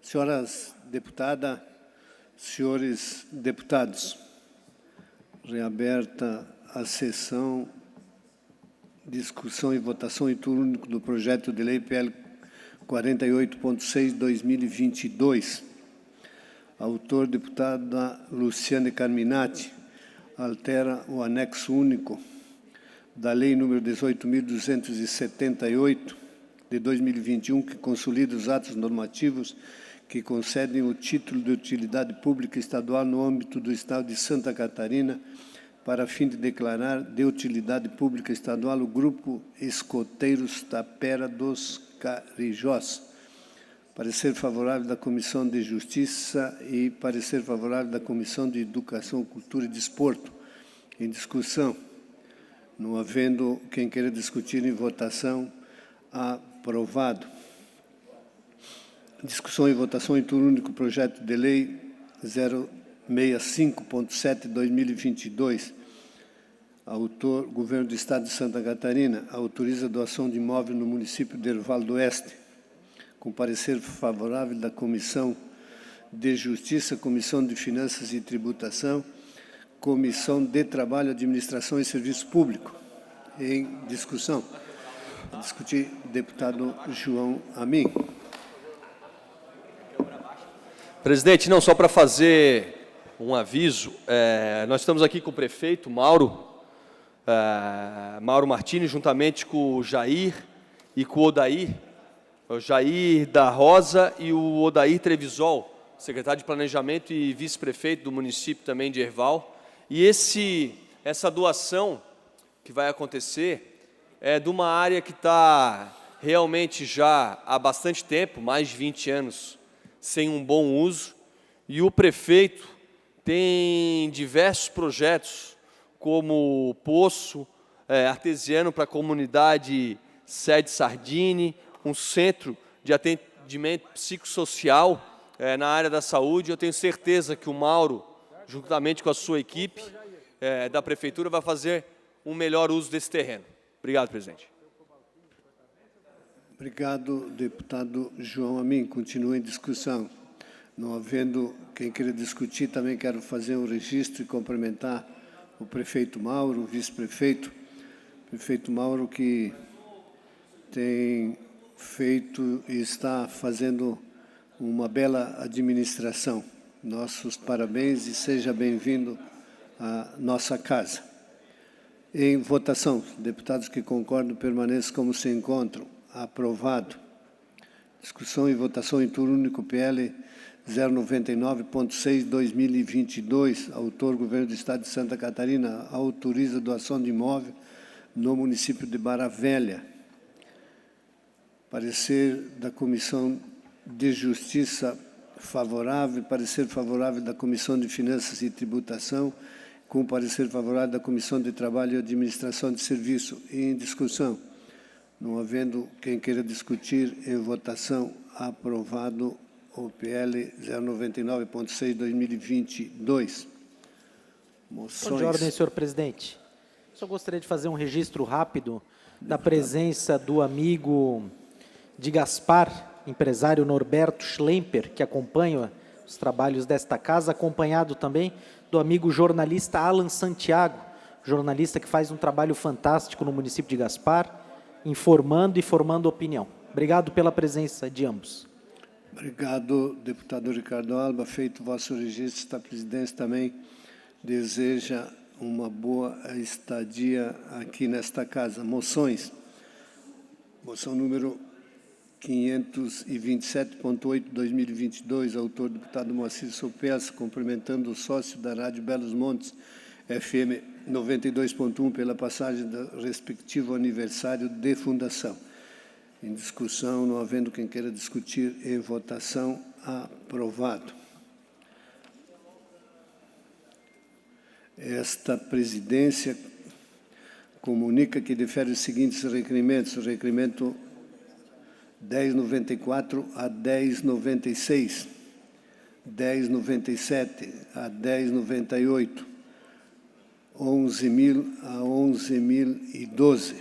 Senhoras deputadas, senhores deputados, reaberta a sessão, discussão e votação em turno único do projeto de lei PL 48.6/2022. Autor, deputada Luciane Carminati, altera o anexo único da Lei nº 18.278, de 2021, que consolida os atos normativos que concedem o título de utilidade pública estadual no âmbito do Estado de Santa Catarina, para fim de declarar de utilidade pública estadual o Grupo Escoteiros Tapera dos Carijós. Parecer favorável da Comissão de Justiça e parecer favorável da Comissão de Educação, Cultura e Desporto. Em discussão. Não havendo quem queira discutir em votação, aprovado. Discussão e votação em turno único, projeto de lei 065.7/2022. Autor, Governo do Estado de Santa Catarina, autoriza a doação de imóvel no município de Erval do Oeste, com parecer favorável da Comissão de Justiça, Comissão de Finanças e Tributação, Comissão de Trabalho, Administração e Serviço Público. Em discussão. A discutir, deputado João Amin. Presidente, não, só para fazer um aviso, nós estamos aqui com o prefeito Mauro Martini, juntamente com o Jair e com o Odair, o Jair da Rosa e o Odair Trevisol, secretário de Planejamento e vice-prefeito do município também de Erval. E essa doação que vai acontecer é de uma área que está realmente já há bastante tempo, mais de 20 anos, sem um bom uso, e o prefeito tem diversos projetos, como o poço artesiano para a comunidade Sede Sardine, um centro de atendimento psicossocial na área da saúde. Eu tenho certeza que o Mauro, juntamente com a sua equipe da Prefeitura, vai fazer um melhor uso desse terreno. Obrigado, presidente. Obrigado, deputado João Amin. Continua em discussão. Não havendo quem queira discutir, também quero fazer um registro e cumprimentar o prefeito Mauro, o vice-prefeito. Prefeito Mauro, que tem feito e está fazendo uma bela administração. Nossos parabéns e seja bem-vindo à nossa casa. Em votação, deputados que concordam permaneçam como se encontram. Aprovado. Discussão e votação em turno único PL 099.6/2022. Autor, Governo do Estado de Santa Catarina, autoriza a doação de imóvel no município de Barra Velha. Parecer da Comissão de Justiça favorável, parecer favorável da Comissão de Finanças e Tributação, com parecer favorável da Comissão de Trabalho e Administração de Serviço. Em discussão. Não havendo quem queira discutir, em votação, aprovado o PL 099.6/2022. Moções. De ordem, senhor presidente. Só gostaria de fazer um registro rápido da presença do amigo de Gaspar, empresário Norberto Schlemper, que acompanha os trabalhos desta casa, acompanhado também do amigo jornalista Alan Santiago, jornalista que faz um trabalho fantástico no município de Gaspar, informando e formando opinião. Obrigado pela presença de ambos. Obrigado, deputado Ricardo Alba. Feito o vosso registro, a presidência também deseja uma boa estadia aqui nesta casa. Moções. Moção número 527.8/2022, autor deputado Moacir Sopelsa, cumprimentando o sócio da Rádio Belos Montes, FM 92.1, pela passagem do respectivo aniversário de fundação. Em discussão, não havendo quem queira discutir, em votação, aprovado. Esta presidência comunica que defere os seguintes requerimentos. O requerimento 1094 a 1096, 1097 a 1098, 11.000 a 11.012.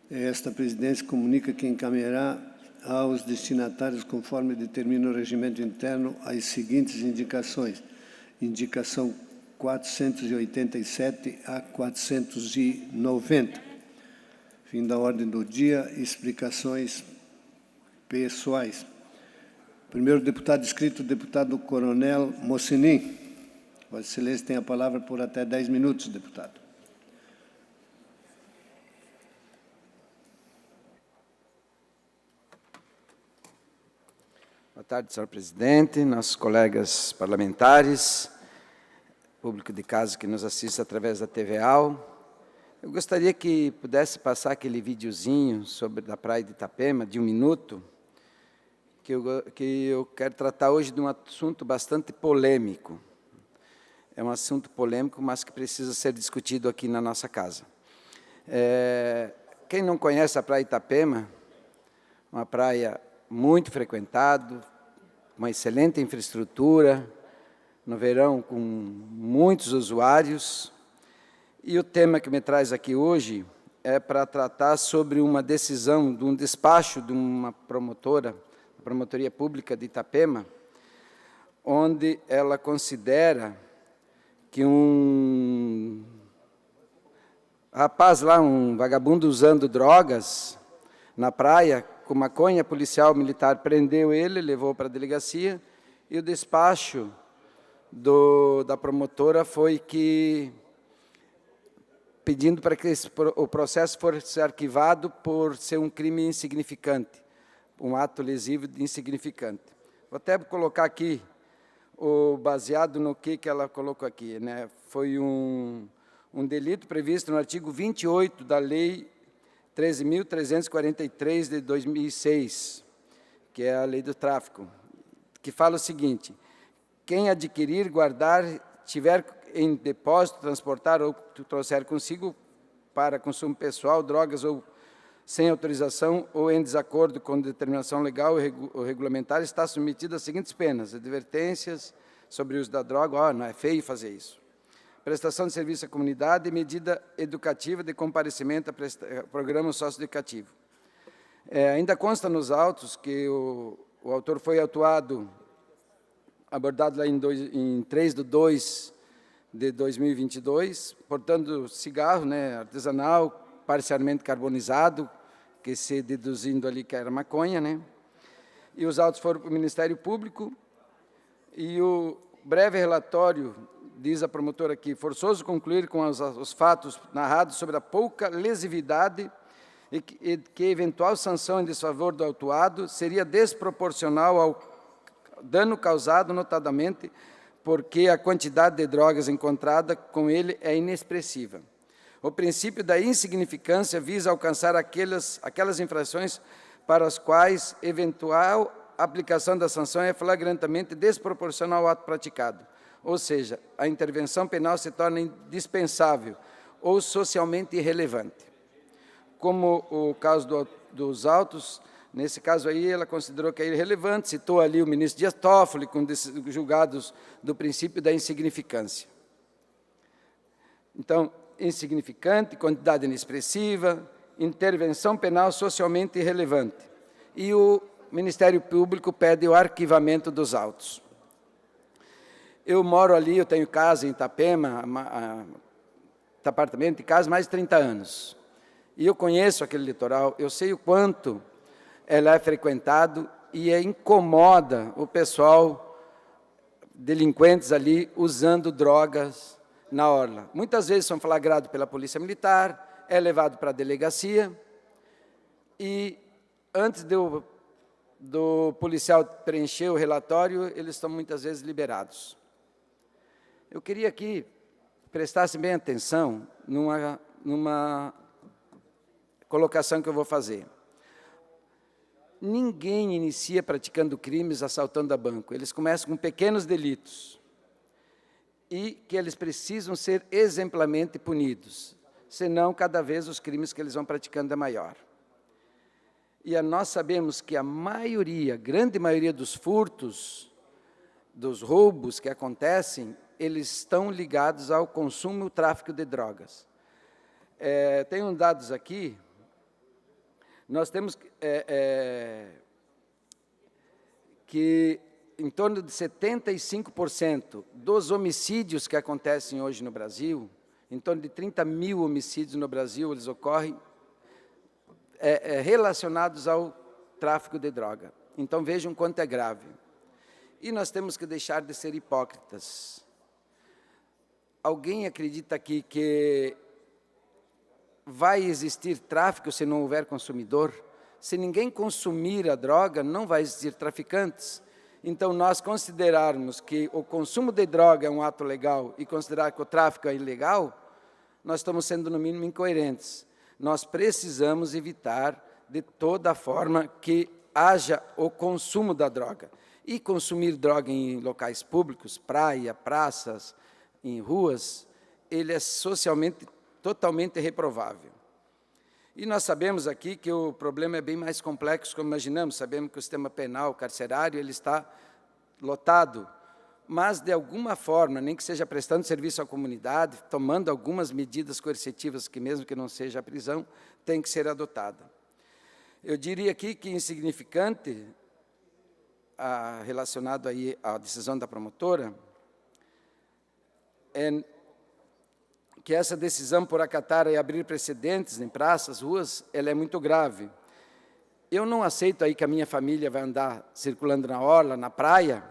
Esta presidência comunica que encaminhará aos destinatários, conforme determina o regimento interno, as seguintes indicações. Indicação 487 a 490. Fim da ordem do dia, explicações pessoais. Primeiro deputado inscrito, deputado Coronel Mocinim. Vossa Excelência tem a palavra por até 10 minutos, deputado. Boa tarde, senhor presidente, nossos colegas parlamentares, público de casa que nos assiste através da TVA. Eu gostaria que pudesse passar aquele videozinho sobre a praia de Itapema, de 1 minuto, que eu quero tratar hoje de um assunto bastante polêmico. É um assunto polêmico, mas que precisa ser discutido aqui na nossa casa. Quem não conhece a praia de Itapema, uma praia muito frequentada, uma excelente infraestrutura, no verão com muitos usuários. E o tema que me traz aqui hoje é para tratar sobre uma decisão de um despacho de uma promotoria pública de Itapema, onde ela considera que um rapaz lá, um vagabundo usando drogas na praia, com maconha, policial militar prendeu ele, levou para a delegacia, e o despacho da promotora foi que pedindo para que o processo fosse arquivado por ser um crime insignificante, um ato lesivo insignificante. Vou até colocar aqui, baseado no que ela colocou aqui, né? Foi um delito previsto no artigo 28 da Lei 13.343 de 2006, que é a Lei do Tráfico, que fala o seguinte: quem adquirir, guardar, tiver em depósito, transportar ou trouxer consigo para consumo pessoal, drogas ou sem autorização ou em desacordo com determinação legal ou regulamentar, está submetido às seguintes penas: advertências sobre o uso da droga, não é feio fazer isso, prestação de serviço à comunidade e medida educativa de comparecimento a programa socioeducativo. Ainda consta nos autos que o autor foi abordado lá em 3/2 de 2022, portando cigarro, né, artesanal, parcialmente carbonizado, que se deduzindo ali que era maconha, né? E os autos foram para o Ministério Público, e o breve relatório, diz a promotora aqui, forçoso concluir com os fatos narrados sobre a pouca lesividade e que eventual sanção em desfavor do autuado seria desproporcional ao dano causado, notadamente porque a quantidade de drogas encontrada com ele é inexpressiva. O princípio da insignificância visa alcançar aquelas infrações para as quais eventual aplicação da sanção é flagrantemente desproporcional ao ato praticado. Ou seja, a intervenção penal se torna indispensável ou socialmente irrelevante. Como o caso dos autos, nesse caso aí ela considerou que é irrelevante, citou ali o ministro Dias Toffoli, com julgados do princípio da insignificância. Então, insignificante, quantidade inexpressiva, intervenção penal socialmente irrelevante. E o Ministério Público pede o arquivamento dos autos. Eu moro ali, eu tenho casa em Itapema, apartamento e casa, mais de 30 anos. E eu conheço aquele litoral, eu sei o quanto ela é frequentado e incomoda o pessoal, delinquentes ali, usando drogas na orla. Muitas vezes são flagrados pela Polícia Militar, é levado para a delegacia e, antes do policial preencher o relatório, eles estão muitas vezes liberados. Eu queria que prestassem bem atenção numa colocação que eu vou fazer. Ninguém inicia praticando crimes assaltando a banco. Eles começam com pequenos delitos e que eles precisam ser exemplarmente punidos, senão cada vez os crimes que eles vão praticando é maior. E nós sabemos que a grande maioria dos furtos, dos roubos que acontecem, eles estão ligados ao consumo e ao tráfico de drogas. Tenho dados aqui, nós temos que em torno de 75% dos homicídios que acontecem hoje no Brasil, em torno de 30 mil homicídios no Brasil, eles ocorrem relacionados ao tráfico de droga. Então, vejam quanto é grave. E nós temos que deixar de ser hipócritas. Alguém acredita aqui que vai existir tráfico se não houver consumidor? Se ninguém consumir a droga, não vai existir traficantes. Então, nós considerarmos que o consumo de droga é um ato legal e considerar que o tráfico é ilegal, nós estamos sendo, no mínimo, incoerentes. Nós precisamos evitar, de toda forma, que haja o consumo da droga. E consumir droga em locais públicos, praia, praças, em ruas, ele é socialmente totalmente reprovável. E nós sabemos aqui que o problema é bem mais complexo como imaginamos. Sabemos que o sistema penal carcerário ele está lotado, mas, de alguma forma, nem que seja prestando serviço à comunidade, tomando algumas medidas coercitivas, que mesmo que não seja a prisão, tem que ser adotada. Eu diria aqui que insignificante, relacionado aí à decisão da promotora, é que essa decisão por acatar e abrir precedentes em praças, ruas, ela é muito grave. Eu não aceito aí que a minha família vai andar circulando na orla, na praia,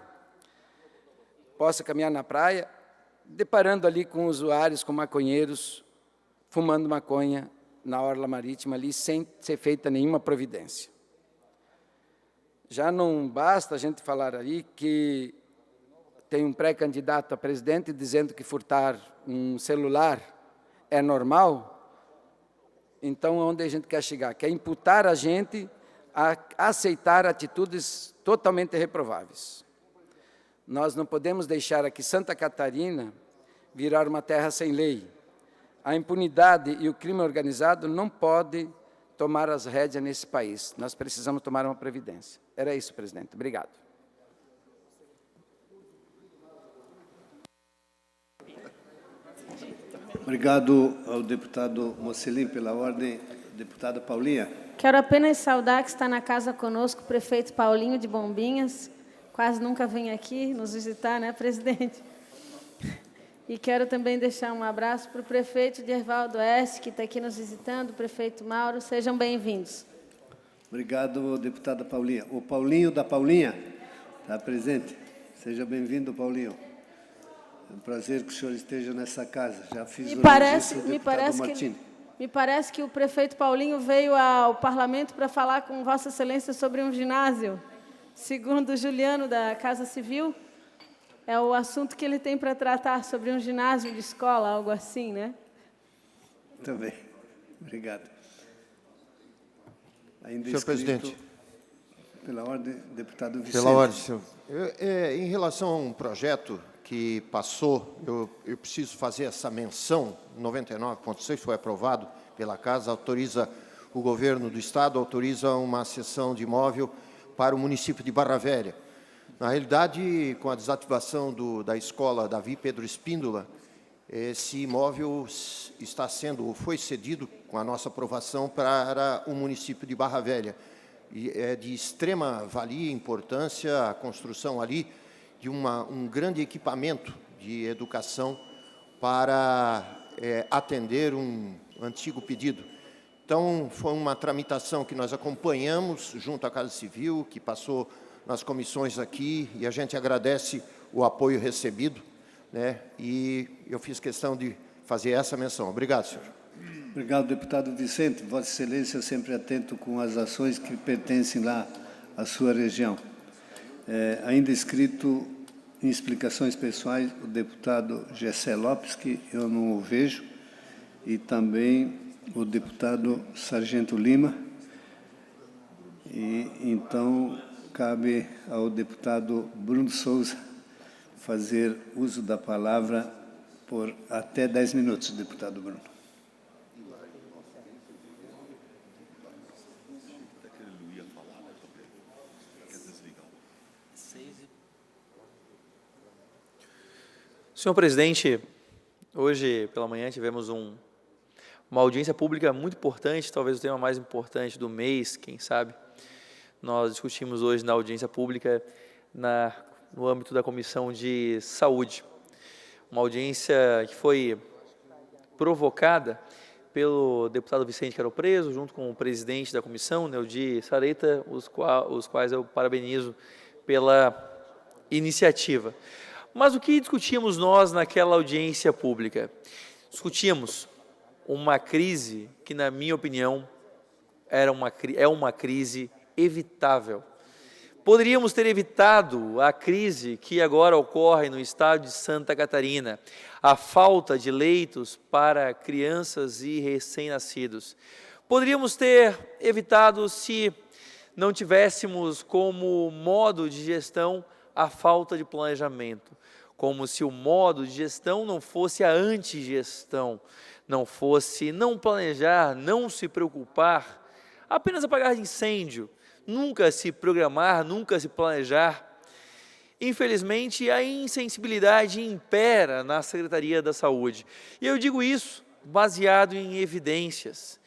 possa caminhar na praia, deparando ali com usuários, com maconheiros, fumando maconha na orla marítima ali, sem ser feita nenhuma providência. Já não basta a gente falar aí que tem um pré-candidato a presidente dizendo que furtar um celular é normal. Então, onde a gente quer chegar? Quer imputar a gente a aceitar atitudes totalmente reprováveis. Nós não podemos deixar aqui Santa Catarina virar uma terra sem lei. A impunidade e o crime organizado não podem tomar as rédeas nesse país. Nós precisamos tomar uma providência. Era isso, presidente. Obrigado. Obrigado ao deputado Mocelin pela ordem. Deputada Paulinha. Quero apenas saudar que está na casa conosco o prefeito Paulinho de Bombinhas. Quase nunca vem aqui nos visitar, né, presidente? E quero também deixar um abraço para o prefeito de Erval do Oeste, que está aqui nos visitando, o prefeito Mauro. Sejam bem-vindos. Obrigado, deputada Paulinha. O Paulinho da Paulinha está presente. Seja bem-vindo, Paulinho. É um prazer que o senhor esteja nessa casa. Já fiz o registro do deputado Martins. Me parece que o prefeito Paulinho veio ao parlamento para falar com Vossa Excelência sobre um ginásio. Segundo o Juliano, da Casa Civil, é o assunto que ele tem para tratar, sobre um ginásio de escola, algo assim, né? Também. Obrigado. Ainda senhor presidente. Pela ordem, deputado Vicente. Pela ordem, senhor. Em relação a um projeto que passou, eu preciso fazer essa menção, 99.6 foi aprovado pela Casa, autoriza o governo do Estado, autoriza uma cessão de imóvel para o município de Barra Velha. Na realidade, com a desativação da escola Davi Pedro Espíndola, esse imóvel está sendo, foi cedido, com a nossa aprovação, para o município de Barra Velha. E é de extrema valia e importância a construção ali de um grande equipamento de educação para atender um antigo pedido. Então, foi uma tramitação que nós acompanhamos junto à Casa Civil, que passou nas comissões aqui, e a gente agradece o apoio recebido, né? E eu fiz questão de fazer essa menção. Obrigado, senhor. Obrigado, deputado Vicente. Vossa Excelência sempre atento com as ações que pertencem lá à sua região. Ainda inscrito em explicações pessoais o deputado Gessé Lopes, que eu não o vejo, e também o deputado Sargento Lima. E então cabe ao deputado Bruno Souza fazer uso da palavra por até 10 minutos, deputado Bruno. Senhor presidente, hoje pela manhã tivemos uma audiência pública muito importante, talvez o tema mais importante do mês, quem sabe. Nós discutimos hoje na audiência pública no âmbito da Comissão de Saúde. Uma audiência que foi provocada pelo deputado Vicente Quero Preso, junto com o presidente da comissão, Neudi Sareta, os quais eu parabenizo pela iniciativa. Mas o que discutimos nós naquela audiência pública? Discutimos uma crise que, na minha opinião, é uma crise evitável. Poderíamos ter evitado a crise que agora ocorre no estado de Santa Catarina, a falta de leitos para crianças e recém-nascidos. Poderíamos ter evitado se não tivéssemos como modo de gestão a falta de planejamento, como se o modo de gestão não fosse a antigestão, não fosse não planejar, não se preocupar, apenas apagar incêndio, nunca se programar, nunca se planejar. Infelizmente, a insensibilidade impera na Secretaria da Saúde. E eu digo isso baseado em evidências.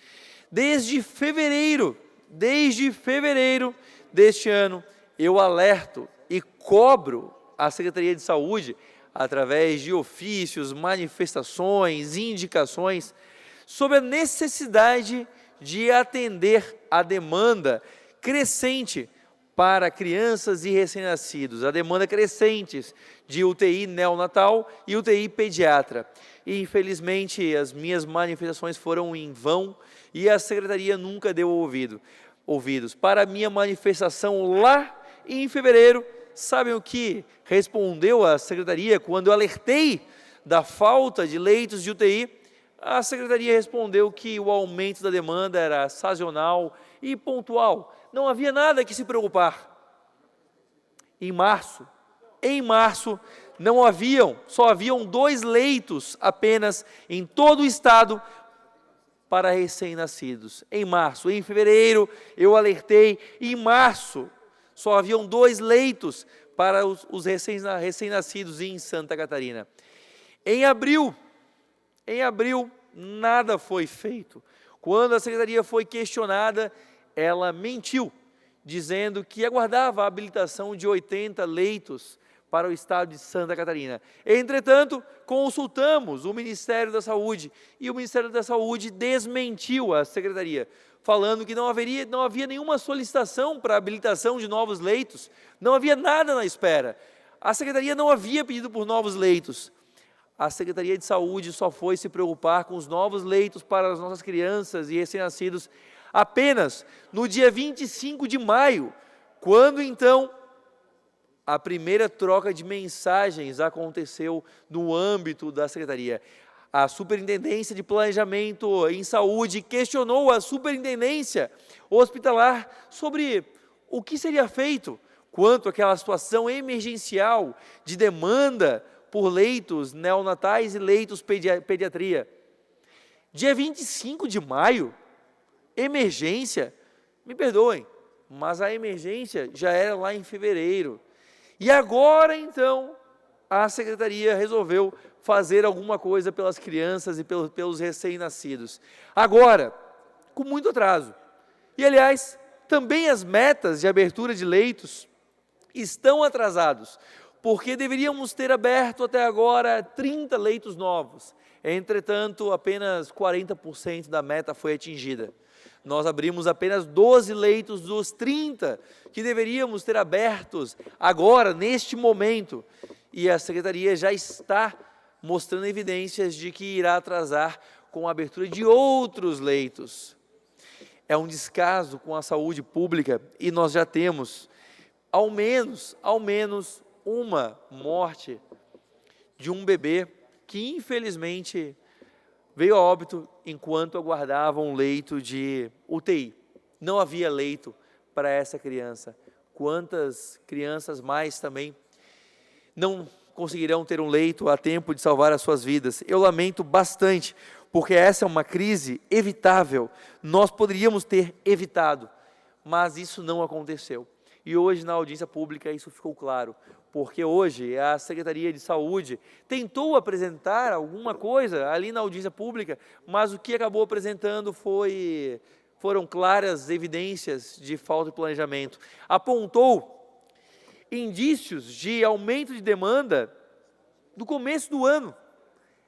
Desde fevereiro deste ano, eu alerto e cobro a Secretaria de Saúde, através de ofícios, manifestações, indicações, sobre a necessidade de atender a demanda crescente para crianças e recém-nascidos, a demanda crescente de UTI neonatal e UTI pediatra. E, infelizmente, as minhas manifestações foram em vão e a Secretaria nunca deu ouvidos. Para a minha manifestação lá em fevereiro, sabem o que respondeu a Secretaria quando eu alertei da falta de leitos de UTI? A Secretaria respondeu que o aumento da demanda era sazonal e pontual. Não havia nada que se preocupar. Em março, só haviam 2 leitos apenas em todo o estado para recém-nascidos. Em março, em fevereiro, eu alertei, em março, só haviam 2 leitos para os recém-nascidos em Santa Catarina. Em abril, nada foi feito. Quando a Secretaria foi questionada, ela mentiu, dizendo que aguardava a habilitação de 80 leitos para o estado de Santa Catarina. Entretanto, consultamos o Ministério da Saúde e o Ministério da Saúde desmentiu a Secretaria, falando que não havia nenhuma solicitação para habilitação de novos leitos, não havia nada na espera. A Secretaria não havia pedido por novos leitos. A Secretaria de Saúde só foi se preocupar com os novos leitos para as nossas crianças e recém-nascidos apenas no dia 25 de maio, quando então a primeira troca de mensagens aconteceu no âmbito da Secretaria. A Superintendência de Planejamento em Saúde questionou a Superintendência Hospitalar sobre o que seria feito quanto àquela situação emergencial de demanda por leitos neonatais e leitos pediatria. Dia 25 de maio, emergência, me perdoem, mas a emergência já era lá em fevereiro. E agora, então, a Secretaria resolveu fazer alguma coisa pelas crianças e pelos recém-nascidos. Agora, com muito atraso. E, aliás, também as metas de abertura de leitos estão atrasados, porque deveríamos ter aberto até agora 30 leitos novos. Entretanto, apenas 40% da meta foi atingida. Nós abrimos apenas 12 leitos dos 30 que deveríamos ter abertos agora, neste momento. E a Secretaria já está mostrando evidências de que irá atrasar com a abertura de outros leitos. É um descaso com a saúde pública e nós já temos ao menos uma morte de um bebê que infelizmente veio a óbito enquanto aguardava um leito de UTI. Não havia leito para essa criança. Quantas crianças mais também não conseguirão ter um leito a tempo de salvar as suas vidas? Eu lamento bastante, porque essa é uma crise evitável. Nós poderíamos ter evitado, mas isso não aconteceu. E hoje, na audiência pública, isso ficou claro, porque hoje a Secretaria de Saúde tentou apresentar alguma coisa ali na audiência pública, mas o que acabou apresentando foram claras evidências de falta de planejamento. Apontou indícios de aumento de demanda do começo do ano.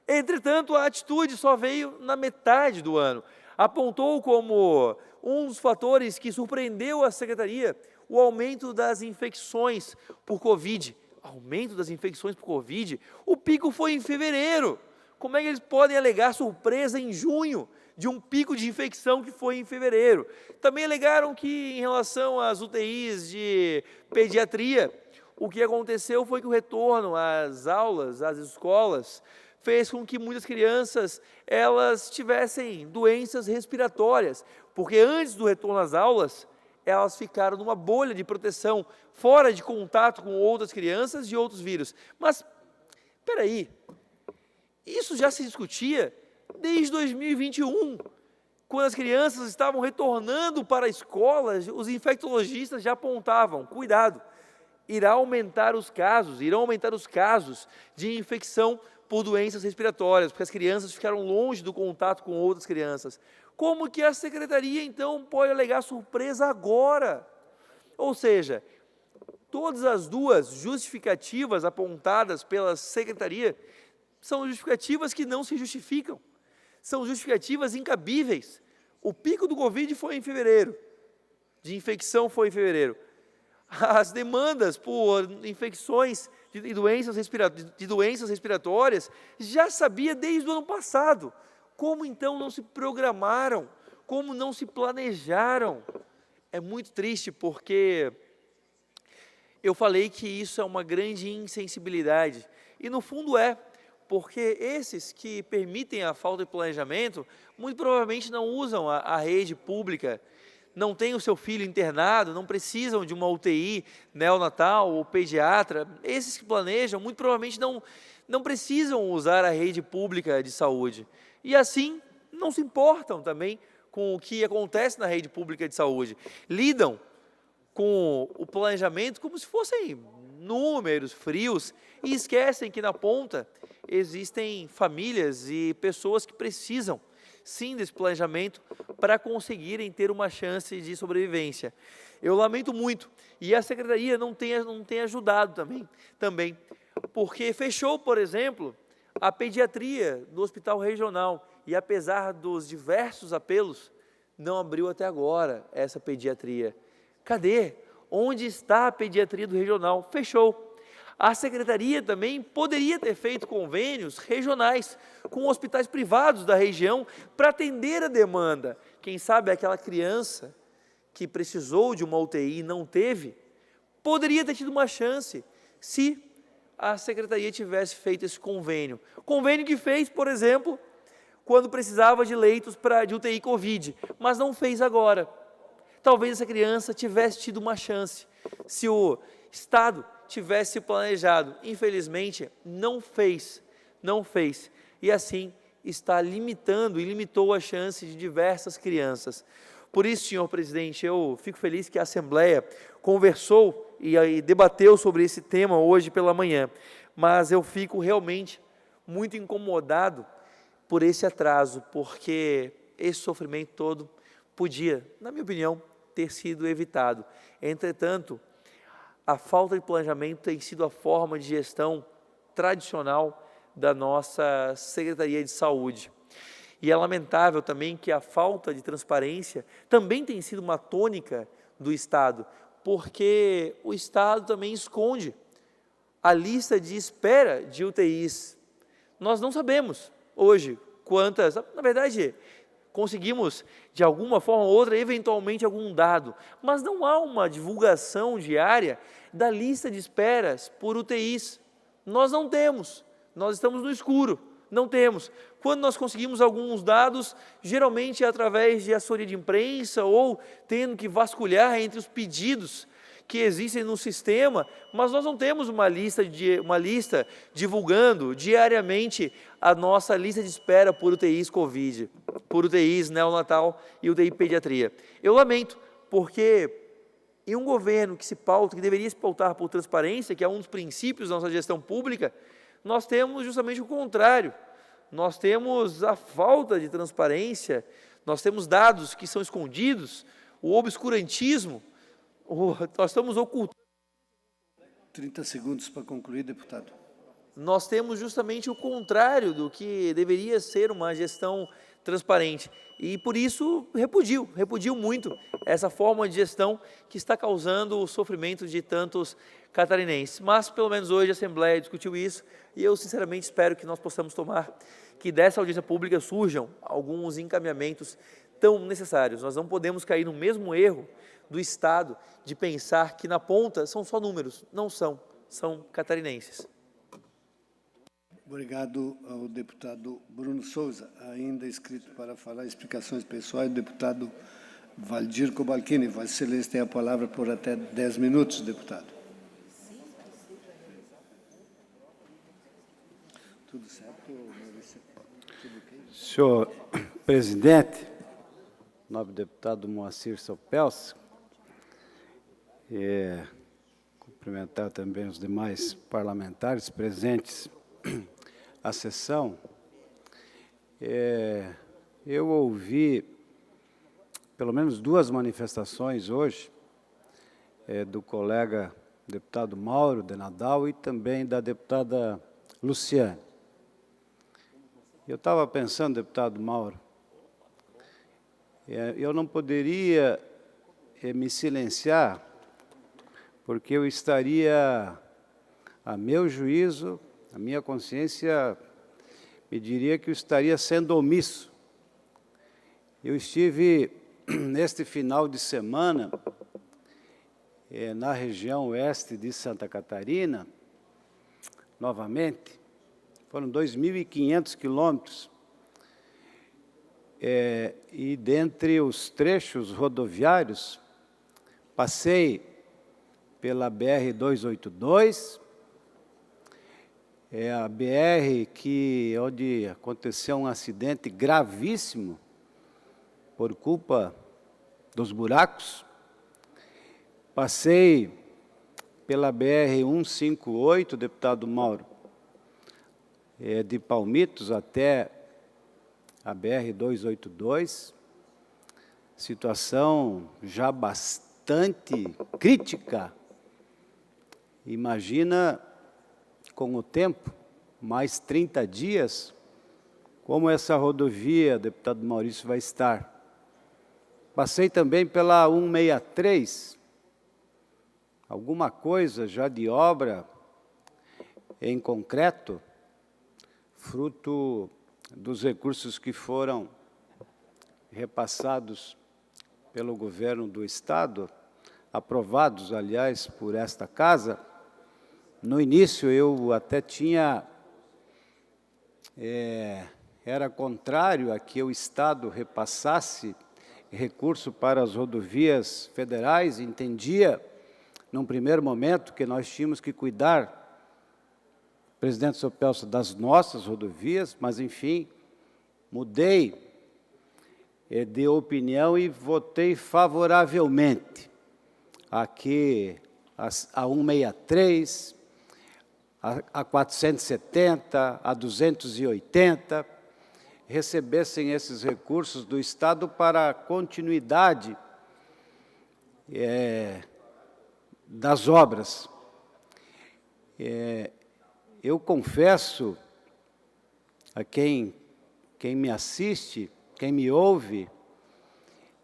Entretanto, a atitude só veio na metade do ano. Apontou como um dos fatores que surpreendeu a Secretaria o aumento das infecções por Covid. Aumento das infecções por Covid? O pico foi em fevereiro. Como é que eles podem alegar surpresa em junho de um pico de infecção que foi em fevereiro? Também alegaram que, em relação às UTIs de pediatria, o que aconteceu foi que o retorno às aulas, às escolas, fez com que muitas crianças elas tivessem doenças respiratórias, porque antes do retorno às aulas, elas ficaram numa bolha de proteção, fora de contato com outras crianças e outros vírus. Mas, espera aí, isso já se discutia desde 2021, quando as crianças estavam retornando para a escola, os infectologistas já apontavam, cuidado, irão aumentar os casos de infecção por doenças respiratórias, porque as crianças ficaram longe do contato com outras crianças. Como que a Secretaria, então, pode alegar surpresa agora? Ou seja, todas as duas justificativas apontadas pela Secretaria são justificativas que não se justificam, são justificativas incabíveis. O pico do Covid foi em fevereiro, de infecção foi em fevereiro. As demandas por infecções de doenças respiratórias já sabia desde o ano passado. Como então não se programaram? Como não se planejaram? É muito triste porque eu falei que isso é uma grande insensibilidade. E no fundo é, porque esses que permitem a falta de planejamento, muito provavelmente não usam a rede pública, não têm o seu filho internado, não precisam de uma UTI neonatal ou pediatra. Esses que planejam, muito provavelmente não precisam usar a rede pública de saúde. E assim, não se importam também com o que acontece na rede pública de saúde. Lidam com o planejamento como se fossem números frios e esquecem que na ponta existem famílias e pessoas que precisam sim desse planejamento para conseguirem ter uma chance de sobrevivência. Eu lamento muito, e a Secretaria não tem ajudado também, porque fechou, por exemplo, a pediatria do Hospital Regional, e apesar dos diversos apelos, não abriu até agora essa pediatria. Cadê? Onde está a pediatria do Regional? Fechou. A Secretaria também poderia ter feito convênios regionais com hospitais privados da região para atender a demanda. Quem sabe aquela criança que precisou de uma UTI e não teve, poderia ter tido uma chance se a Secretaria tivesse feito esse convênio. Convênio que fez, por exemplo, quando precisava de leitos de UTI Covid, mas não fez agora. Talvez essa criança tivesse tido uma chance se o Estado tivesse planejado. Infelizmente, não fez, e assim está limitando e limitou a chance de diversas crianças. Por isso, senhor presidente, eu fico feliz que a Assembleia conversou e debateu sobre esse tema hoje pela manhã, mas eu fico realmente muito incomodado por esse atraso, porque esse sofrimento todo podia, na minha opinião, ter sido evitado. Entretanto, a falta de planejamento tem sido a forma de gestão tradicional da nossa Secretaria de Saúde. E é lamentável também que a falta de transparência também tem sido uma tônica do Estado, porque o Estado também esconde a lista de espera de UTIs. Nós não sabemos hoje quantas, na verdade, conseguimos, de alguma forma ou outra, eventualmente algum dado, mas não há uma divulgação diária da lista de esperas por UTIs. Nós não temos, nós estamos no escuro, não temos. Quando nós conseguimos alguns dados, geralmente é através de assessoria de imprensa ou tendo que vasculhar entre os pedidos que existem no sistema, mas nós não temos uma lista divulgando diariamente a nossa lista de espera por UTIs Covid, por UTIs neonatal e UTI pediatria. Eu lamento, porque em um governo que deveria se pautar por transparência, que é um dos princípios da nossa gestão pública, nós temos justamente o contrário. Nós temos a falta de transparência, nós temos dados que são escondidos, o obscurantismo, nós estamos ocultando. 30 segundos para concluir, deputado. Nós temos justamente o contrário do que deveria ser uma gestão transparente. E, por isso, repudio muito essa forma de gestão que está causando o sofrimento de tantos catarinenses. Mas, pelo menos hoje, a Assembleia discutiu isso e eu, sinceramente, espero que nós possamos tomar, que dessa audiência pública surjam alguns encaminhamentos tão necessários. Nós não podemos cair no mesmo erro do Estado de pensar que na ponta são só números. Não são, são catarinenses. Obrigado ao deputado Bruno Souza. Ainda inscrito para falar explicações pessoais, o deputado Valdir Cobalcini. Vossa Excelência tem a palavra por até 10 minutos, deputado. Tudo certo, Maurício? Tudo ok? Senhor presidente, nobre deputado Moacir Sopelso, cumprimentar também os demais parlamentares presentes à sessão. Eu ouvi pelo menos duas manifestações hoje, do colega deputado Mauro de Nadal e também da deputada Luciane. Eu estava pensando, deputado Mauro, eu não poderia me silenciar, porque eu estaria, a meu juízo, a minha consciência me diria que eu estaria sendo omisso. Eu estive, neste final de semana, na região oeste de Santa Catarina, novamente, foram 2.500 quilômetros, e dentre os trechos rodoviários, passei pela BR-282, a BR onde aconteceu um acidente gravíssimo por culpa dos buracos. Passei pela BR-158, deputado Mauro, de Palmitos até a BR-282, situação já bastante crítica. Imagina, com o tempo, mais 30 dias, como essa rodovia, deputado Maurício, vai estar. Passei também pela 163, alguma coisa já de obra em concreto, fruto dos recursos que foram repassados pelo governo do Estado, aprovados, aliás, por esta Casa. No início, eu até tinha, era contrário a que o Estado repassasse recurso para as rodovias federais, entendia, num primeiro momento, que nós tínhamos que cuidar, presidente Sopelso, das nossas rodovias, mas, enfim, mudei de opinião e votei favoravelmente aqui a 163, a 470, a 280, recebessem esses recursos do Estado para a continuidade das obras. Eu confesso a quem me assiste, quem me ouve,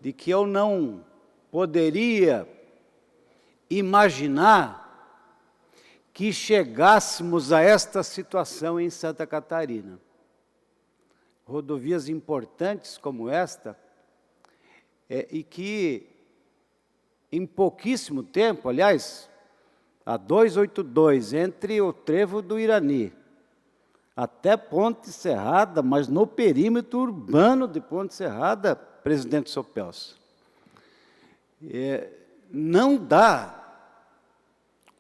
de que eu não poderia imaginar que chegássemos a esta situação em Santa Catarina. Rodovias importantes como esta, e que em pouquíssimo tempo, aliás, a 282, entre o trevo do Irani até Ponte Serrada, mas no perímetro urbano de Ponte Serrada, presidente Sopelso, não dá.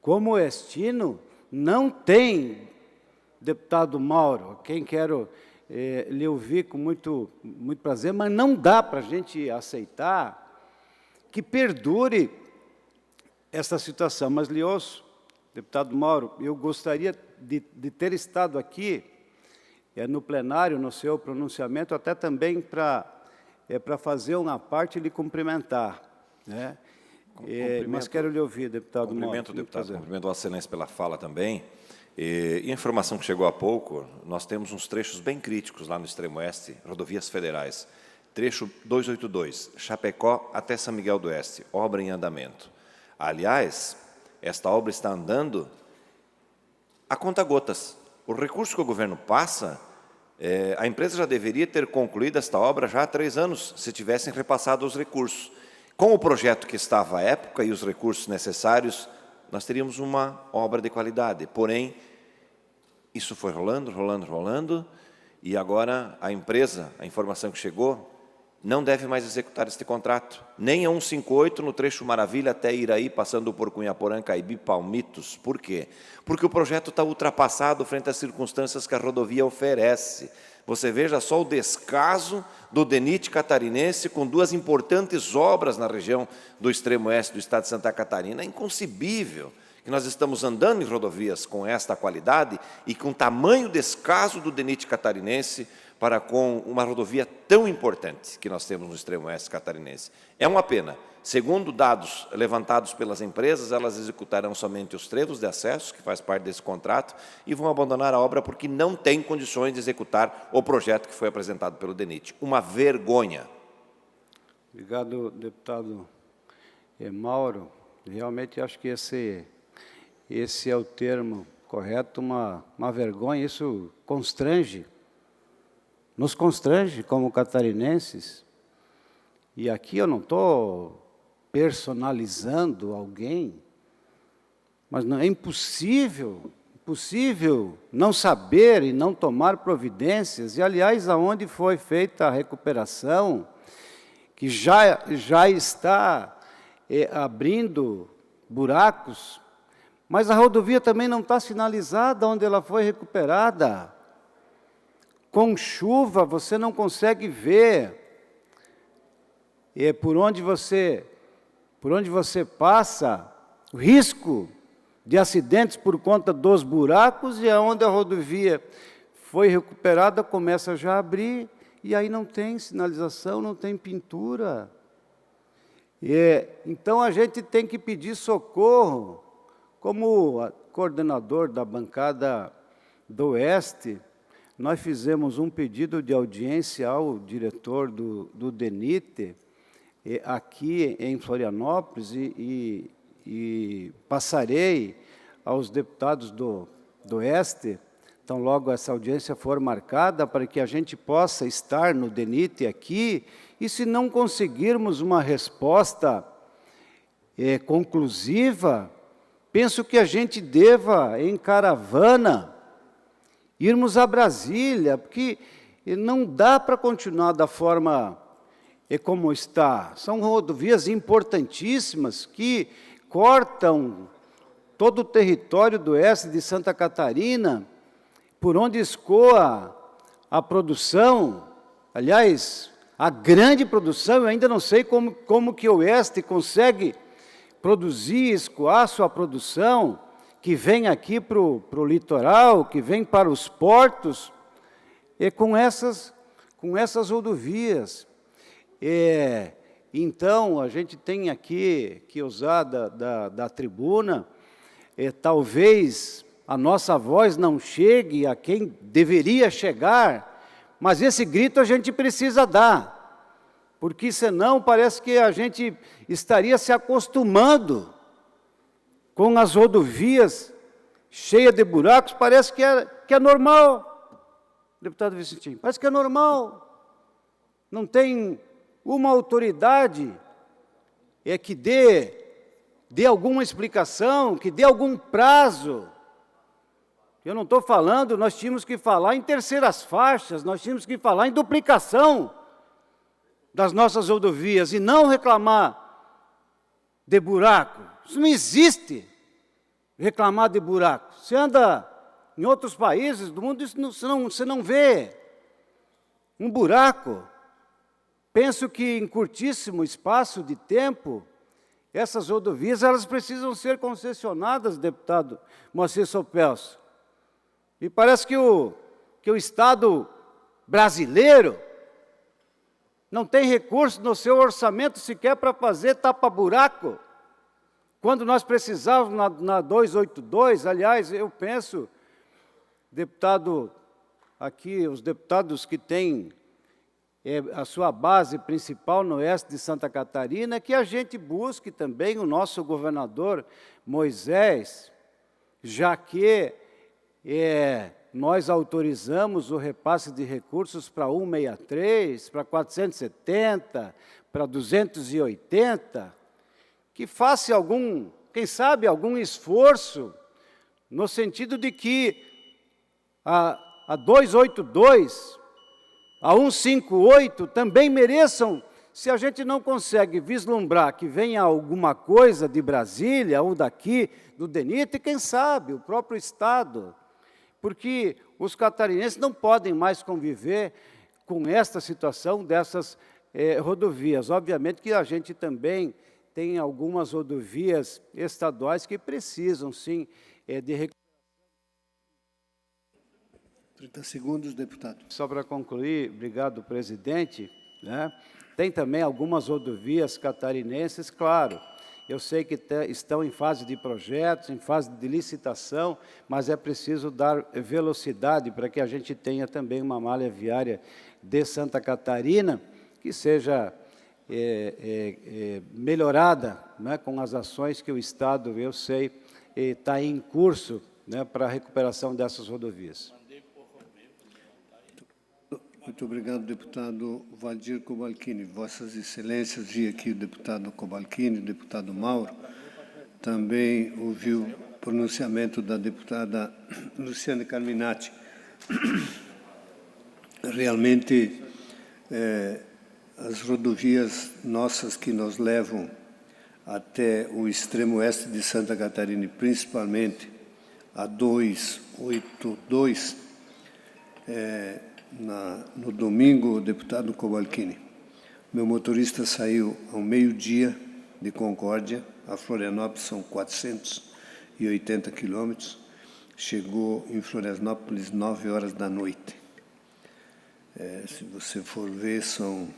Como oestino, não tem, deputado Mauro, quem quero lhe ouvir com muito prazer, mas não dá para a gente aceitar que perdure essa situação. Mas lhe ouço, deputado Mauro, eu gostaria de ter estado aqui, no plenário, no seu pronunciamento, até também para fazer uma parte e lhe cumprimentar, né? Mas quero lhe ouvir, deputado Mauro. Cumprimento, deputado, cumprimento Vossa Excelência pela fala também. E a informação que chegou há pouco, nós temos uns trechos bem críticos lá no extremo oeste, rodovias federais. Trecho 282, Chapecó até São Miguel do Oeste, obra em andamento. Aliás, esta obra está andando a conta-gotas. O recurso que o governo passa, a empresa já deveria ter concluído esta obra já há 3 anos, se tivessem repassado os recursos. Com o projeto que estava à época e os recursos necessários, nós teríamos uma obra de qualidade. Porém, isso foi rolando, e agora a empresa, a informação que chegou, não deve mais executar este contrato. Nem a 158 no trecho Maravilha até Iraí, passando por Cunhaporã, Caibi, Palmitos. Por quê? Porque o projeto está ultrapassado frente às circunstâncias que a rodovia oferece. Você veja só o descaso do DENIT catarinense com 2 importantes obras na região do extremo oeste do estado de Santa Catarina. É inconcebível que nós estamos andando em rodovias com esta qualidade e com tamanho descaso do DENIT catarinense para com uma rodovia tão importante que nós temos no extremo oeste catarinense. É uma pena. Segundo dados levantados pelas empresas, elas executarão somente os trevos de acesso, que faz parte desse contrato, e vão abandonar a obra porque não têm condições de executar o projeto que foi apresentado pelo DENIT. Uma vergonha. Obrigado, deputado Mauro. Realmente acho que esse é o termo correto, uma vergonha. Isso constrange, nos constrange como catarinenses. E aqui eu não estou personalizando alguém, mas não, é impossível não saber e não tomar providências. E, aliás, aonde foi feita a recuperação, que já está abrindo buracos, mas a rodovia também não está sinalizada onde ela foi recuperada. Com chuva, você não consegue ver por onde você passa, o risco de acidentes por conta dos buracos, e aonde a rodovia foi recuperada, começa já a abrir, e aí não tem sinalização, não tem pintura. Então, a gente tem que pedir socorro. Como coordenador da bancada do Oeste, nós fizemos um pedido de audiência ao diretor do DENIT, aqui em Florianópolis, e passarei aos deputados do Oeste, então logo essa audiência for marcada, para que a gente possa estar no DENIT aqui, e se não conseguirmos uma resposta conclusiva, penso que a gente deva, em caravana, irmos a Brasília, porque não dá para continuar da forma como está. São rodovias importantíssimas que cortam todo o território do oeste de Santa Catarina, por onde escoa a produção, aliás, a grande produção. Eu ainda não sei como que o oeste consegue produzir, escoar sua produção, que vem aqui para o litoral, que vem para os portos, com essas rodovias. Então, a gente tem aqui que usar da tribuna, talvez a nossa voz não chegue a quem deveria chegar, mas esse grito a gente precisa dar, porque senão parece que a gente estaria se acostumando com as rodovias cheias de buracos. Parece que é normal, deputado Vicentinho, parece que é normal. Não tem uma autoridade que dê alguma explicação, que dê algum prazo. Eu não estou falando, nós tínhamos que falar em terceiras faixas, nós tínhamos que falar em duplicação das nossas rodovias, e não reclamar de buraco. Isso não existe, reclamar de buraco. Você anda em outros países do mundo, você não vê um buraco. Penso que em curtíssimo espaço de tempo, essas rodovias elas precisam ser concessionadas, deputado Moacir Sopelso. E parece que o Estado brasileiro não tem recurso no seu orçamento sequer para fazer tapa-buraco Quando nós precisávamos na 282, aliás, eu penso, deputado, aqui, os deputados que têm a sua base principal no oeste de Santa Catarina, que a gente busque também o nosso governador Moisés, já que nós autorizamos o repasse de recursos para 163, para 470, para 280, que faça quem sabe, algum esforço no sentido de que a 282, a 158 também mereçam, se a gente não consegue vislumbrar que venha alguma coisa de Brasília ou daqui, do DENIT, quem sabe, o próprio Estado, porque os catarinenses não podem mais conviver com esta situação dessas rodovias. Obviamente que a gente também tem algumas rodovias estaduais que precisam, sim, de recursos. 30 segundos, deputado. Só para concluir, obrigado, presidente, né? Tem também algumas rodovias catarinenses, claro, eu sei que estão em fase de projetos, em fase de licitação, mas é preciso dar velocidade para que a gente tenha também uma malha viária de Santa Catarina que seja melhorada, né, com as ações que o Estado, eu sei, está em curso, né, para a recuperação dessas rodovias. Muito obrigado, deputado Valdir Cobalcini. Vossas Excelências, vi aqui o deputado Cobalcini, o deputado Mauro, também ouviu o pronunciamento da deputada Luciane Carminati. Realmente, as rodovias nossas que nos levam até o extremo oeste de Santa Catarina, e principalmente a 282, no domingo, deputado Cobalcini, meu motorista saiu ao meio-dia de Concórdia, a Florianópolis são 480 quilômetros, chegou em Florianópolis 9 horas da noite. Se você for ver, são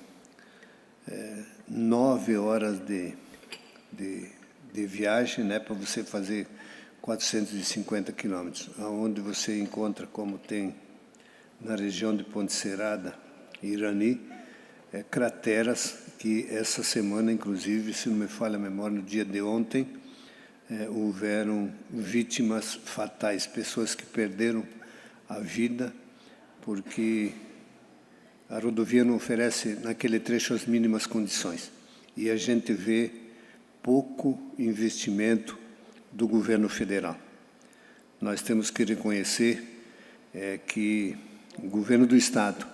9 horas de viagem, né, para você fazer 450 quilômetros, onde você encontra, como tem na região de Ponte Serrada, Irani, crateras que essa semana, inclusive, se não me falha a memória, no dia de ontem, houveram vítimas fatais, pessoas que perderam a vida porque a rodovia não oferece naquele trecho as mínimas condições. E a gente vê pouco investimento do governo federal. Nós temos que reconhecer que o governo do Estado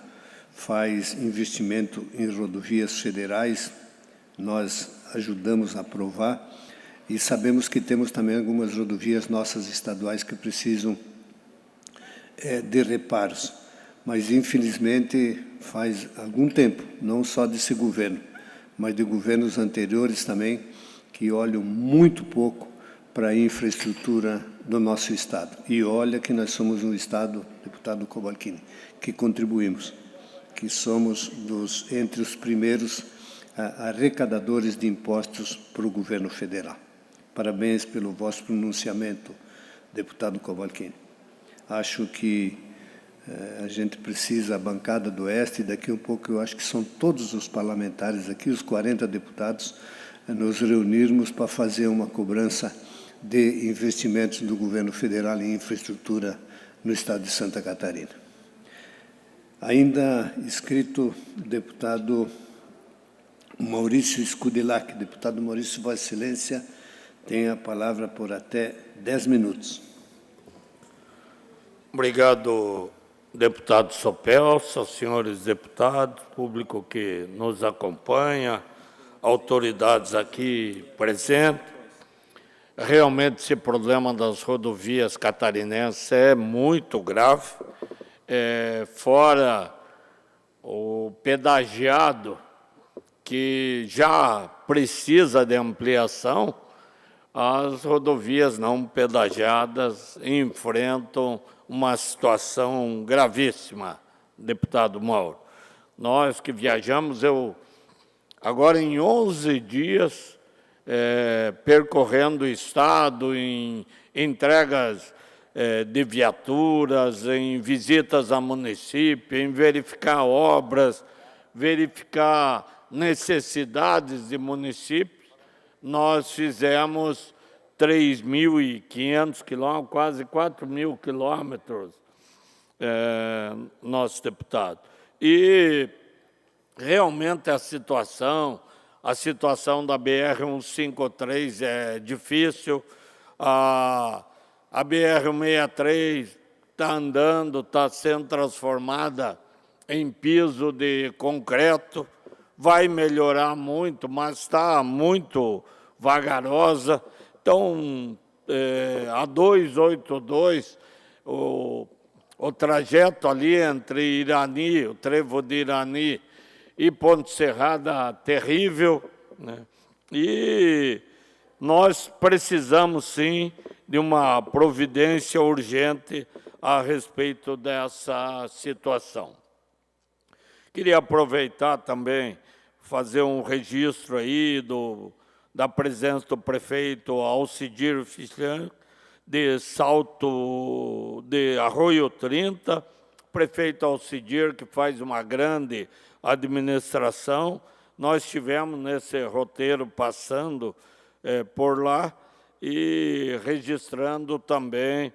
faz investimento em rodovias federais, nós ajudamos a aprovar, e sabemos que temos também algumas rodovias nossas estaduais que precisam de reparos. Mas, infelizmente, faz algum tempo, não só desse governo, mas de governos anteriores também, que olham muito pouco para a infraestrutura do nosso Estado. E olha que nós somos um Estado, deputado Cobalcini, que contribuímos, que somos entre os primeiros arrecadadores de impostos para o governo federal. Parabéns pelo vosso pronunciamento, deputado Cobalcini. Acho que a gente precisa, a bancada do Oeste, e daqui um pouco eu acho que são todos os parlamentares aqui, os 40 deputados, nos reunirmos para fazer uma cobrança de investimentos do governo federal em infraestrutura no estado de Santa Catarina. Ainda inscrito o deputado Maurício Scudelac. Deputado Maurício, Vossa Excelência tem a palavra por até 10 minutos. Obrigado, deputado Sopelsa, senhores deputados, público que nos acompanha, autoridades aqui presentes. Realmente, esse problema das rodovias catarinenses é muito grave, fora o pedagiado, que já precisa de ampliação, as rodovias não pedagiadas enfrentam uma situação gravíssima, deputado Mauro. Nós que viajamos, agora em 11 dias, percorrendo o Estado em entregas de viaturas, em visitas a município, em verificar obras, verificar necessidades de municípios. Nós fizemos 3.500 quilômetros, quase 4.000 quilômetros, nosso deputado. E realmente a situação da BR-153 é difícil, a BR-163 está andando, está sendo transformada em piso de concreto, vai melhorar muito, mas está muito vagarosa. Então, a 282, o trajeto ali entre Irani, o trevo de Irani e Ponte Serrada, terrível, né? E nós precisamos, sim, de uma providência urgente a respeito dessa situação. Queria aproveitar também, fazer um registro aí da presença do prefeito Alcidir Fischer, de Arroio 30, prefeito Alcidir, que faz uma grande administração. Nós estivemos nesse roteiro passando por lá e registrando também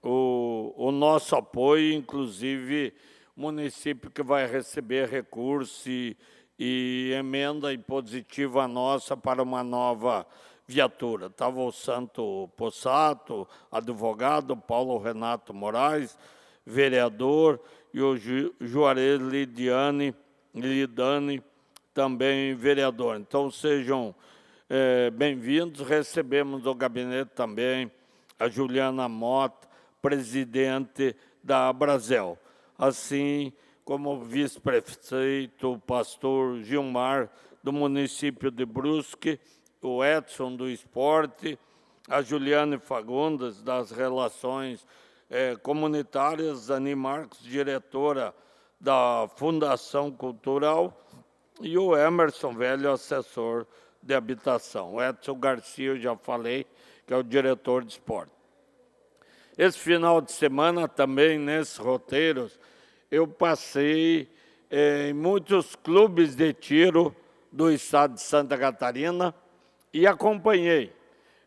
o nosso apoio, inclusive município que vai receber recurso e emenda impositiva nossa para uma nova viatura. Estava o Santo Possato, advogado, Paulo Renato Moraes, vereador, e o Juarez Lidani, também vereador. Então, sejam bem-vindos. Recebemos do gabinete também a Juliana Mota, presidente da Abrazel, assim como o vice-prefeito, o pastor Gilmar, do município de Brusque, o Edson, do esporte, a Juliane Fagundes, das relações comunitárias, Ani Marcos, diretora da Fundação Cultural, e o Emerson Velho, assessor de habitação. O Edson Garcia, eu já falei, que é o diretor de esporte. Esse final de semana também, nesses roteiros, eu passei em muitos clubes de tiro do estado de Santa Catarina e acompanhei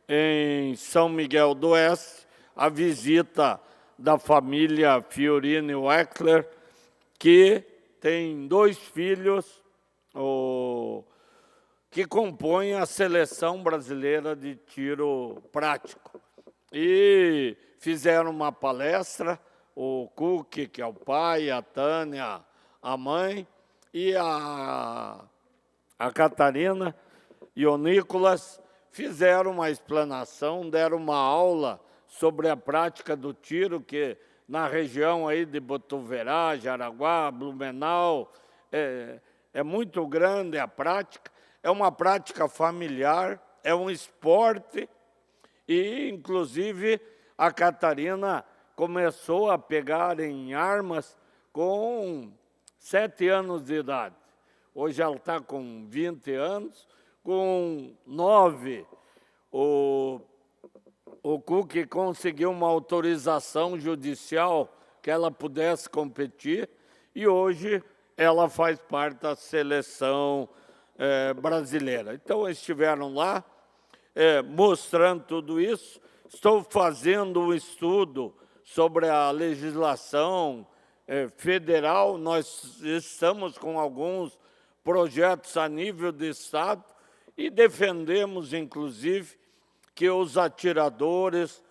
em São Miguel do Oeste a visita da família Fiorini Weckler, que tem 2 filhos que compõem a seleção brasileira de tiro prático. E fizeram uma palestra, o Cook, que é o pai, a Tânia, a mãe, e a Catarina e o Nicolas fizeram uma explanação, deram uma aula sobre a prática do tiro, que na região aí de Botuverá, Jaraguá, Blumenau, é muito grande a prática, é uma prática familiar, é um esporte, e, inclusive, a Catarina começou a pegar em armas com 7 anos de idade. Hoje ela está com 20 anos, com 9, o Cook conseguiu uma autorização judicial que ela pudesse competir, e hoje ela faz parte da seleção brasileira. Então, estiveram lá mostrando tudo isso. Estou fazendo um estudo sobre a legislação federal. Nós estamos com alguns projetos a nível de Estado e defendemos, inclusive, que os atiradores,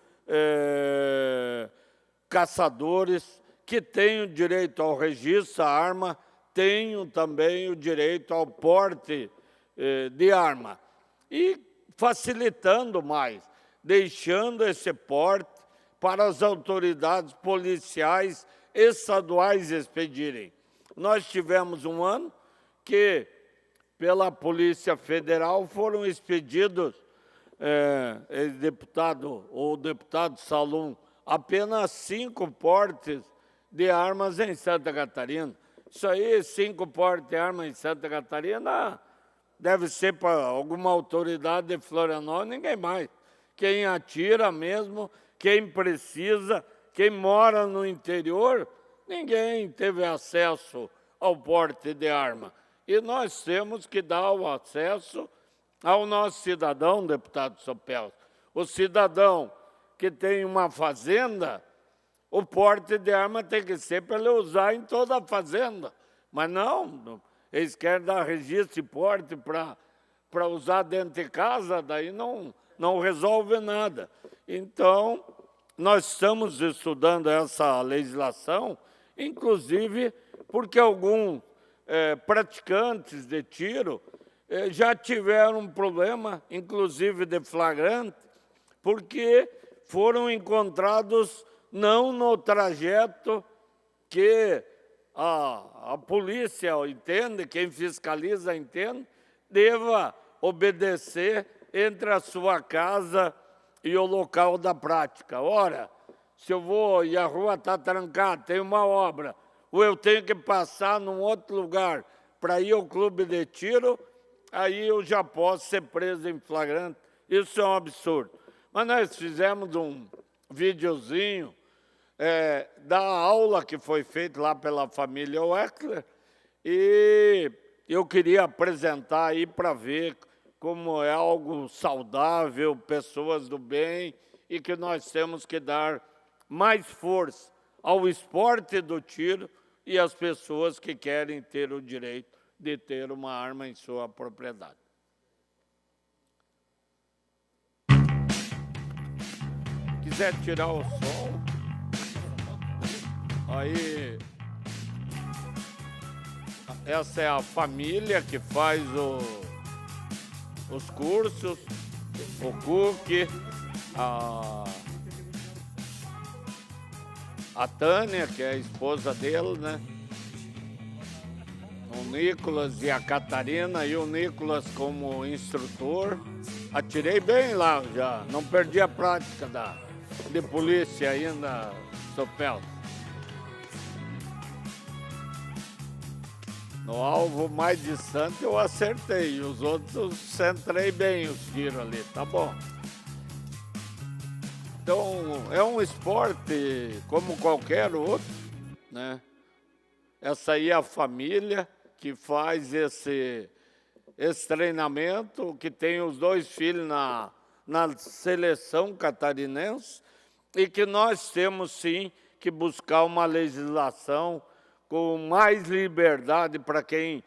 caçadores, que têm o direito ao registro, à arma, tenham também o direito ao porte de arma. E facilitando mais, deixando esse porte para as autoridades policiais estaduais expedirem. Nós tivemos um ano que, pela Polícia Federal, foram expedidos, o deputado Salum, apenas 5 portes de armas em Santa Catarina. Isso aí, 5 portes de armas em Santa Catarina, deve ser para alguma autoridade de Florianópolis, ninguém mais. Quem atira mesmo, quem precisa, quem mora no interior, ninguém teve acesso ao porte de arma. E nós temos que dar o acesso ao nosso cidadão, deputado Sopel. O cidadão que tem uma fazenda, o porte de arma tem que ser para ele usar em toda a fazenda. Mas não, eles querem dar registro e porte para usar dentro de casa, daí não resolve nada. Então, nós estamos estudando essa legislação, inclusive porque alguns praticantes de tiro já tiveram um problema, inclusive de flagrante, porque foram encontrados não no trajeto que a polícia entende, quem fiscaliza entende, deva obedecer entre a sua casa e o local da prática. Ora, se eu vou e a rua está trancada, tem uma obra, ou eu tenho que passar num outro lugar para ir ao clube de tiro, aí eu já posso ser preso em flagrante. Isso é um absurdo. Mas nós fizemos um videozinho da aula que foi feita lá pela família Weckler, e eu queria apresentar aí para ver como é algo saudável, pessoas do bem, e que nós temos que dar mais força ao esporte do tiro e às pessoas que querem ter o direito de ter uma arma em sua propriedade. Quiser tirar o som, aí essa é a família que faz os cursos, o Cook, a Tânia, que é a esposa dele, né? O Nicolas e a Catarina, e o Nicolas como instrutor. Atirei bem lá já, não perdi a prática de polícia ainda, Sopel. No alvo mais distante eu acertei, os outros centrei bem os tiros ali, tá bom. Então, é um esporte como qualquer outro, né? Essa aí é a família que faz esse treinamento, que tem os 2 filhos na seleção catarinense, e que nós temos, sim, que buscar uma legislação com mais liberdade para quem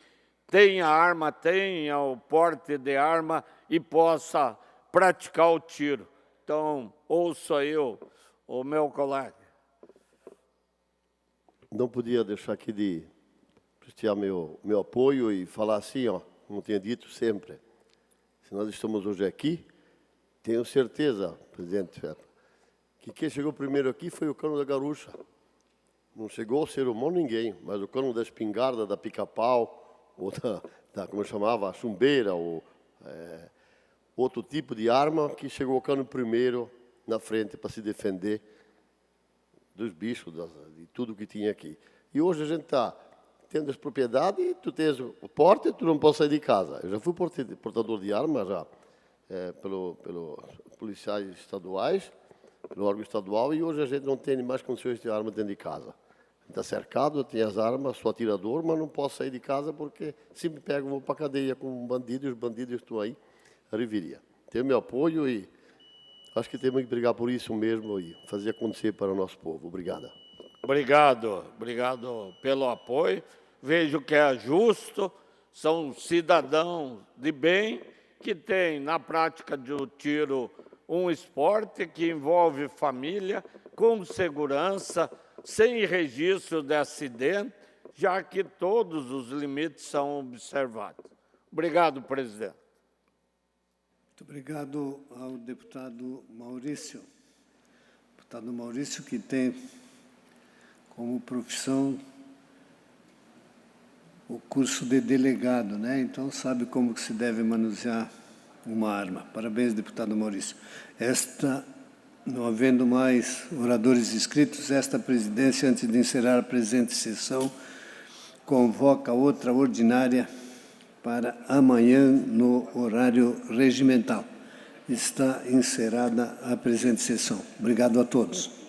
tenha arma, tenha o porte de arma e possa praticar o tiro. Então, ouça eu, o meu colega. Não podia deixar aqui de prestar meu apoio e falar assim, ó, como tenho dito sempre. Se nós estamos hoje aqui, tenho certeza, presidente Ferro, que quem chegou primeiro aqui foi o cano da garucha. Não chegou o ser humano ninguém, mas o cano da espingarda, da pica-pau, ou como eu chamava, a chumbeira, ou outro tipo de arma, que chegou o cano primeiro na frente para se defender dos bichos, de tudo que tinha aqui. E hoje a gente está tendo as propriedades, tu tens o porte, tu não pode sair de casa. Eu já fui portador de arma, já, pelos policiais estaduais, pelo órgão estadual, e hoje a gente não tem mais condições de ter arma dentro de casa. Está cercado, tem as armas, sou atirador, mas não posso sair de casa porque se me pego, vou para a cadeia com um bandido, e os bandidos estão aí, a reviria. Tenho meu apoio e acho que temos que brigar por isso mesmo e fazer acontecer para o nosso povo. Obrigado. Obrigado pelo apoio. Vejo que é justo, são cidadãos de bem que têm na prática do tiro um esporte que envolve família, com segurança, sem registro de acidente, já que todos os limites são observados. Obrigado, presidente. Muito obrigado ao deputado Maurício. Deputado Maurício, que tem como profissão o curso de delegado, né? Então sabe como que se deve manusear uma arma. Parabéns, deputado Maurício. Não havendo mais oradores inscritos, esta presidência, antes de encerrar a presente sessão, convoca outra ordinária para amanhã, no horário regimental. Está encerrada a presente sessão. Obrigado a todos.